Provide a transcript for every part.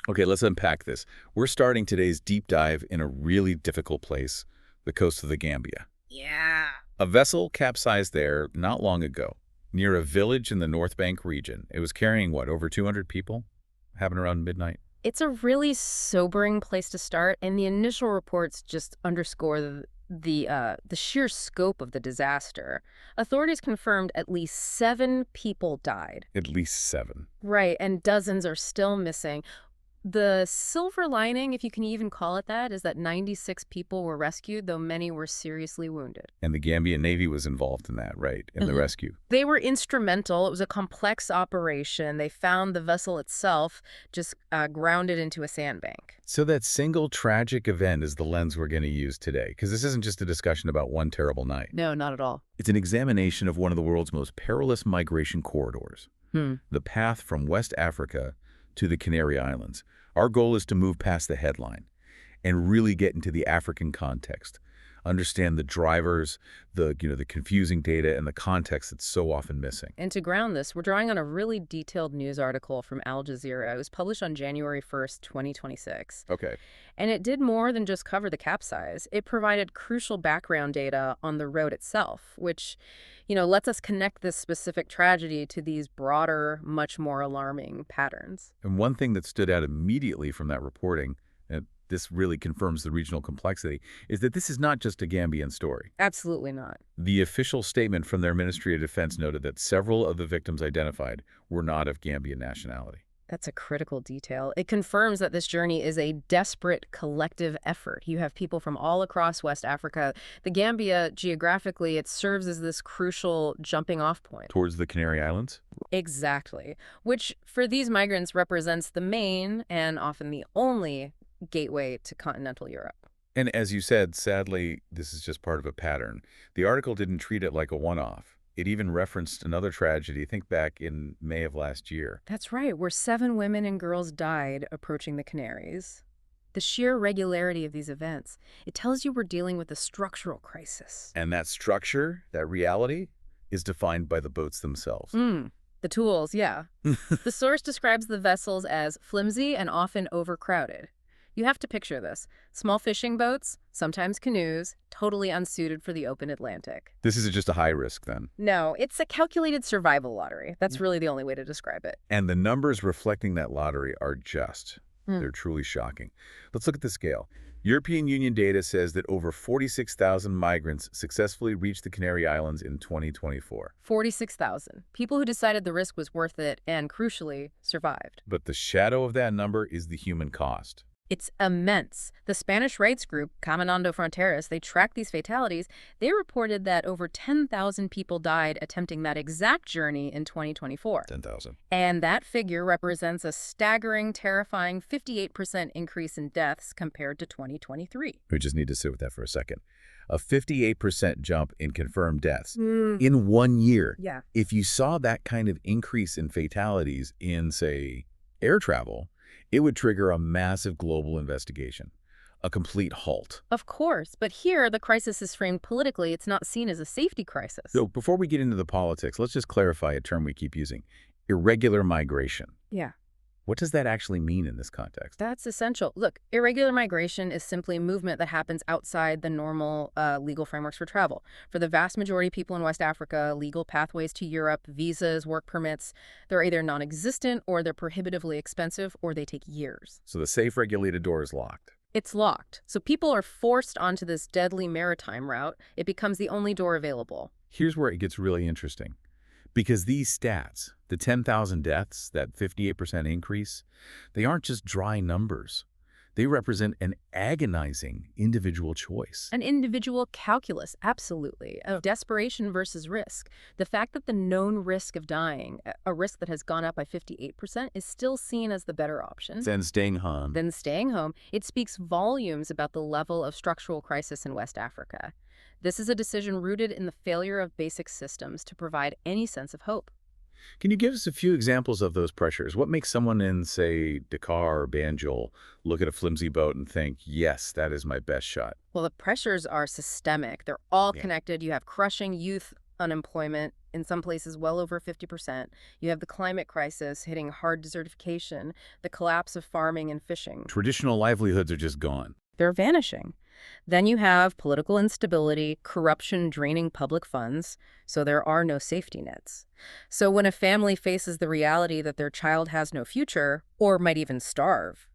Okay, let's unpack this. We're starting today's deep dive in a really difficult place, the coast of the Gambia. Yeah. A vessel capsized there not long ago, near a village in the North Bank region. It was carrying, what, over 200 people? Happened around midnight. It's a really sobering place to start, and the initial reports just underscore the sheer scope of the disaster. Authorities confirmed at least 7 people died. At least 7. Right, and dozens are still missing. The silver lining, if you can even call it that, is that 96 people were rescued, though many were seriously wounded. And the Gambian Navy was involved in that, right, in the rescue. They were instrumental. It was a complex operation. They found the vessel itself just grounded into a sandbank. So that single tragic event is the lens we're going to use today, because this isn't just a discussion about one terrible night. No, not at all. It's an examination of one of the world's most perilous migration corridors, the path from West Africa to the Canary Islands. Our goal is to move past the headline and really get into the African context, understand the drivers, the confusing data and the context that's so often missing. And to ground this, we're drawing on a really detailed news article from Al Jazeera. It was published on January 1st, 2026. Okay. And it did more than just cover the capsize. It provided crucial background data on the road itself, which, lets us connect this specific tragedy to these broader, much more alarming patterns. And one thing that stood out immediately from that reporting, and this really confirms the regional complexity, is that this is not just a Gambian story. Absolutely not. The official statement from their Ministry of Defense noted that several of the victims identified were not of Gambian nationality. That's a critical detail. It confirms that this journey is a desperate collective effort. You have people from all across West Africa. The Gambia, geographically, it serves as this crucial jumping-off point. Towards the Canary Islands? Exactly. Which, for these migrants, represents the main and often the only gateway to continental Europe. And as you said, sadly, this is just part of a pattern. The article didn't treat it like a one-off. It even referenced another tragedy, think back in May of last year. That's right, where 7 women and girls died approaching the Canaries. The sheer regularity of these events, it tells you we're dealing with a structural crisis. And that structure, that reality, is defined by the boats themselves. The tools, yeah. The source describes the vessels as flimsy and often overcrowded. You have to picture this. Small fishing boats, sometimes canoes, totally unsuited for the open Atlantic. This is just a high risk, then. No, it's a calculated survival lottery. That's really the only way to describe it. And the numbers reflecting that lottery are just. They're truly shocking. Let's look at the scale. European Union data says that over 46,000 migrants successfully reached the Canary Islands in 2024. 46,000. People who decided the risk was worth it and, crucially, survived. But the shadow of that number is the human cost. It's immense. The Spanish rights group, Caminando Fronteras, they tracked these fatalities. They reported that over 10,000 people died attempting that exact journey in 2024. 10,000. And that figure represents a staggering, terrifying 58% increase in deaths compared to 2023. We just need to sit with that for a second. A 58% jump in confirmed deaths in 1 year. Yeah. If you saw that kind of increase in fatalities in, say, air travel, it would trigger a massive global investigation, a complete halt. Of course, but here the crisis is framed politically. It's not seen as a safety crisis. So before we get into the politics, let's just clarify a term we keep using, irregular migration. Yeah. What does that actually mean in this context? That's essential. Look, irregular migration is simply movement that happens outside the normal legal frameworks for travel. For the vast majority of people in West Africa, legal pathways to Europe, visas, work permits, they're either non-existent or they're prohibitively expensive or they take years. So the safe regulated door is locked. It's locked. So people are forced onto this deadly maritime route. It becomes the only door available. Here's where it gets really interesting. Because these stats, the 10,000 deaths, that 58% increase, they aren't just dry numbers. They represent an agonizing individual choice. An individual calculus, absolutely, of desperation versus risk. The fact that the known risk of dying, a risk that has gone up by 58%, is still seen as the better option. Then staying home. Then staying home. It speaks volumes about the level of structural crisis in West Africa. This is a decision rooted in the failure of basic systems to provide any sense of hope. Can you give us a few examples of those pressures? What makes someone in, say, Dakar or Banjul look at a flimsy boat and think, yes, that is my best shot? Well, the pressures are systemic. They're all connected. You have crushing youth unemployment, in some places well over 50%. You have the climate crisis hitting hard desertification, the collapse of farming and fishing. Traditional livelihoods are just gone. They're vanishing. Then you have political instability, corruption draining public funds, so there are no safety nets. So when a family faces the reality that their child has no future, or might even starve,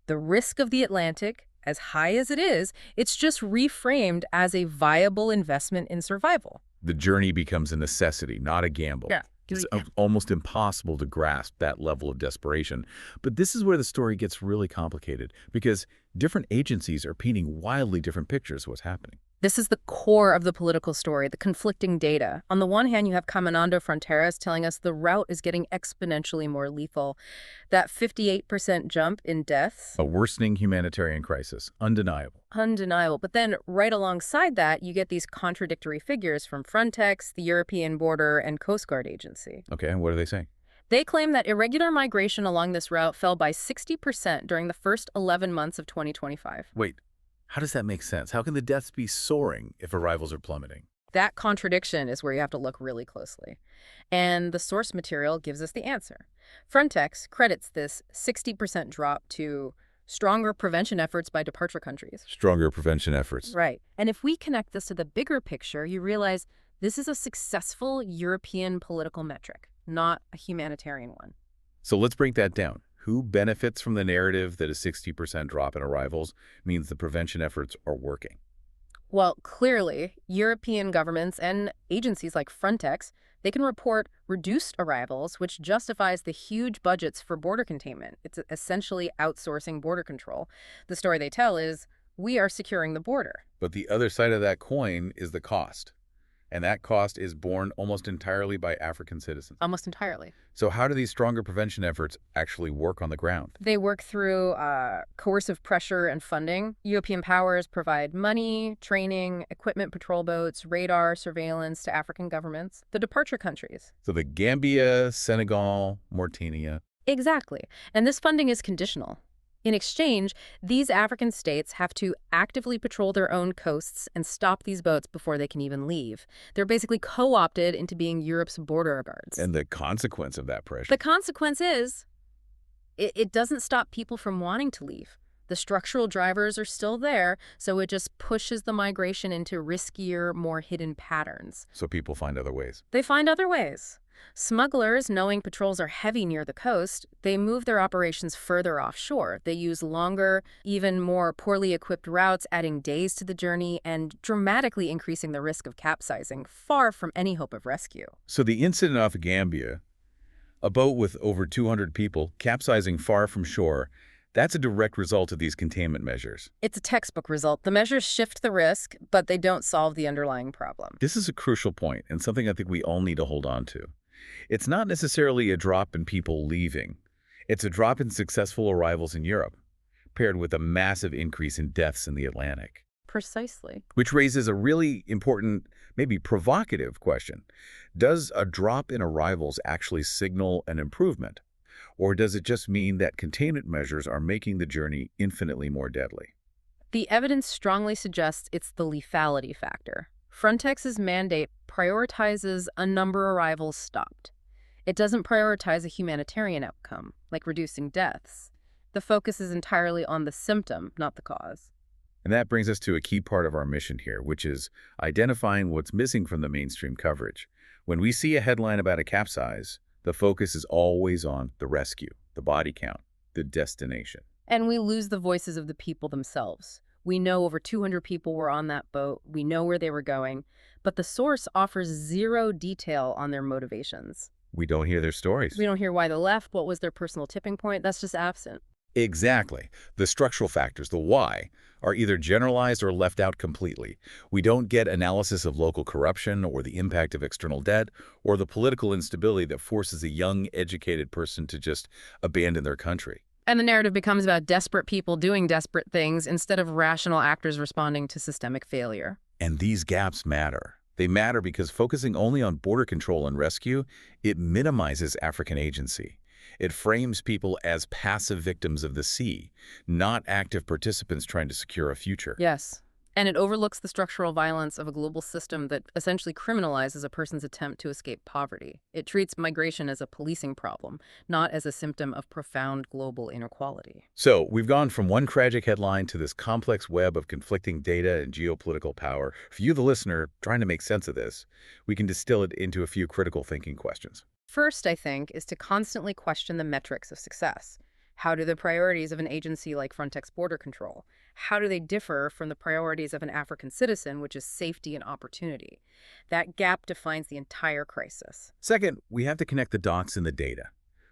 the risk of the Atlantic, as high as it is, it's just reframed as a viable investment in survival. The journey becomes a necessity, not a gamble. Yeah. It's almost impossible to grasp that level of desperation. But this is where the story gets really complicated, because different agencies are painting wildly different pictures of what's happening. This is the core of the political story, the conflicting data. On the one hand, you have Caminando Fronteras telling us the route is getting exponentially more lethal. That 58% jump in deaths. A worsening humanitarian crisis, undeniable. Undeniable. But then right alongside that, you get these contradictory figures from Frontex, the European Border and Coast Guard Agency. Okay, and what are they saying? They claim that irregular migration along this route fell by 60% during the first 11 months of 2025. Wait. How does that make sense? How can the deaths be soaring if arrivals are plummeting? That contradiction is where you have to look really closely. And the source material gives us the answer. Frontex credits this 60% drop to stronger prevention efforts by departure countries. Stronger prevention efforts. Right. And if we connect this to the bigger picture, you realize this is a successful European political metric, not a humanitarian one. So let's break that down. Who benefits from the narrative that a 60% drop in arrivals means the prevention efforts are working? Well, clearly, European governments and agencies like Frontex, they can report reduced arrivals, which justifies the huge budgets for border containment. It's essentially outsourcing border control. The story they tell is, we are securing the border. But the other side of that coin is the cost. And that cost is borne almost entirely by African citizens. Almost entirely. So how do these stronger prevention efforts actually work on the ground? They work through coercive pressure and funding. European powers provide money, training, equipment, patrol boats, radar, surveillance to African governments, the departure countries. So the Gambia, Senegal, Mauritania. Exactly. And this funding is conditional. In exchange, these African states have to actively patrol their own coasts and stop these boats before they can even leave. They're basically co-opted into being Europe's border guards. And the consequence of that pressure? The consequence is it doesn't stop people from wanting to leave. The structural drivers are still there, so it just pushes the migration into riskier, more hidden patterns. So people find other ways. They find other ways. Smugglers, knowing patrols are heavy near the coast, they move their operations further offshore. They use longer, even more poorly equipped routes, adding days to the journey and dramatically increasing the risk of capsizing, far from any hope of rescue. So the incident off Gambia, a boat with over 200 people capsizing far from shore, that's a direct result of these containment measures. It's a textbook result. The measures shift the risk, but they don't solve the underlying problem. This is a crucial point and something I think we all need to hold on to. It's not necessarily a drop in people leaving. It's a drop in successful arrivals in Europe, paired with a massive increase in deaths in the Atlantic. Precisely. Which raises a really important, maybe provocative question. Does a drop in arrivals actually signal an improvement? Or does it just mean that containment measures are making the journey infinitely more deadly? The evidence strongly suggests it's the lethality factor. Frontex's mandate prioritizes a number of arrivals stopped. It doesn't prioritize a humanitarian outcome, like reducing deaths. The focus is entirely on the symptom, not the cause. And that brings us to a key part of our mission here, which is identifying what's missing from the mainstream coverage. When we see a headline about a capsize, the focus is always on the rescue, the body count, the destination. And we lose the voices of the people themselves. We know over 200 people were on that boat. We know where they were going. But the source offers zero detail on their motivations. We don't hear their stories. We don't hear why they left, what was their personal tipping point. That's just absent. Exactly. The structural factors, the why, are either generalized or left out completely. We don't get analysis of local corruption or the impact of external debt or the political instability that forces a young, educated person to just abandon their country. And the narrative becomes about desperate people doing desperate things instead of rational actors responding to systemic failure. And these gaps matter. They matter because focusing only on border control and rescue, it minimizes African agency. It frames people as passive victims of the sea, not active participants trying to secure a future. Yes. And it overlooks the structural violence of a global system that essentially criminalizes a person's attempt to escape poverty. It treats migration as a policing problem, not as a symptom of profound global inequality. So we've gone from one tragic headline to this complex web of conflicting data and geopolitical power. For you, the listener, trying to make sense of this, we can distill it into a few critical thinking questions. First, I think, is to constantly question the metrics of success. How do the priorities of an agency like Frontex Border Control, how do they differ from the priorities of an African citizen, which is safety and opportunity? That gap defines the entire crisis. Second, we have to connect the dots in the data.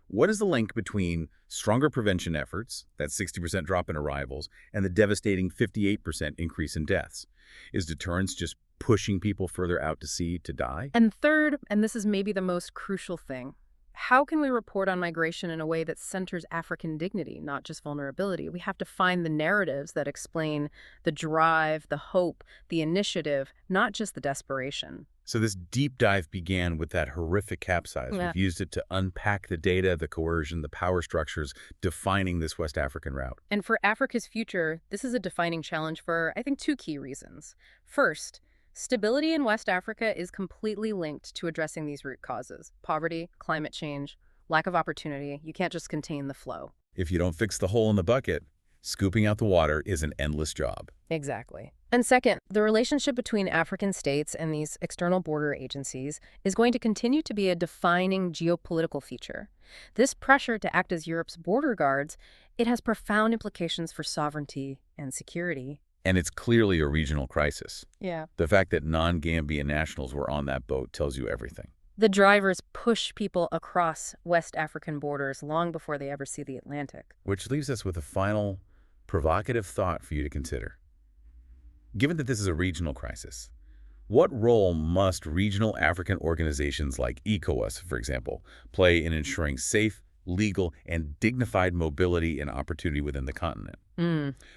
What is the link between stronger prevention efforts, that 60% drop in arrivals, and the devastating 58% increase in deaths? Is deterrence just pushing people further out to sea to die? And third, and this is maybe the most crucial thing, how can we report on migration in a way that centers African dignity, not just vulnerability? We have to find the narratives that explain the drive, the hope, the initiative, not just the desperation. So this deep dive began with that horrific capsize. Yeah. We've used it to unpack the data, the coercion, the power structures defining this West African route. And for Africa's future, this is a defining challenge for, I think, two key reasons. First, stability in West Africa is completely linked to addressing these root causes: poverty, climate change, lack of opportunity. You can't just contain the flow. If you don't fix the hole in the bucket, scooping out the water is an endless job. Exactly. And second, the relationship between African states and these external border agencies is going to continue to be a defining geopolitical feature. This pressure to act as Europe's border guards, it has profound implications for sovereignty and security. And it's clearly a regional crisis. Yeah. The fact that non-Gambian nationals were on that boat tells you everything. The drivers push people across West African borders long before they ever see the Atlantic. Which leaves us with a final provocative thought for you to consider. Given that this is a regional crisis, what role must regional African organizations like ECOWAS, for example, play in ensuring safe, legal, and dignified mobility and opportunity within the continent?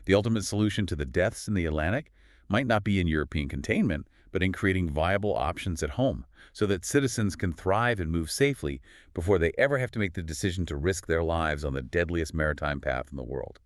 The ultimate solution to the deaths in the Atlantic might not be in European containment, but in creating viable options at home so that citizens can thrive and move safely before they ever have to make the decision to risk their lives on the deadliest maritime path in the world.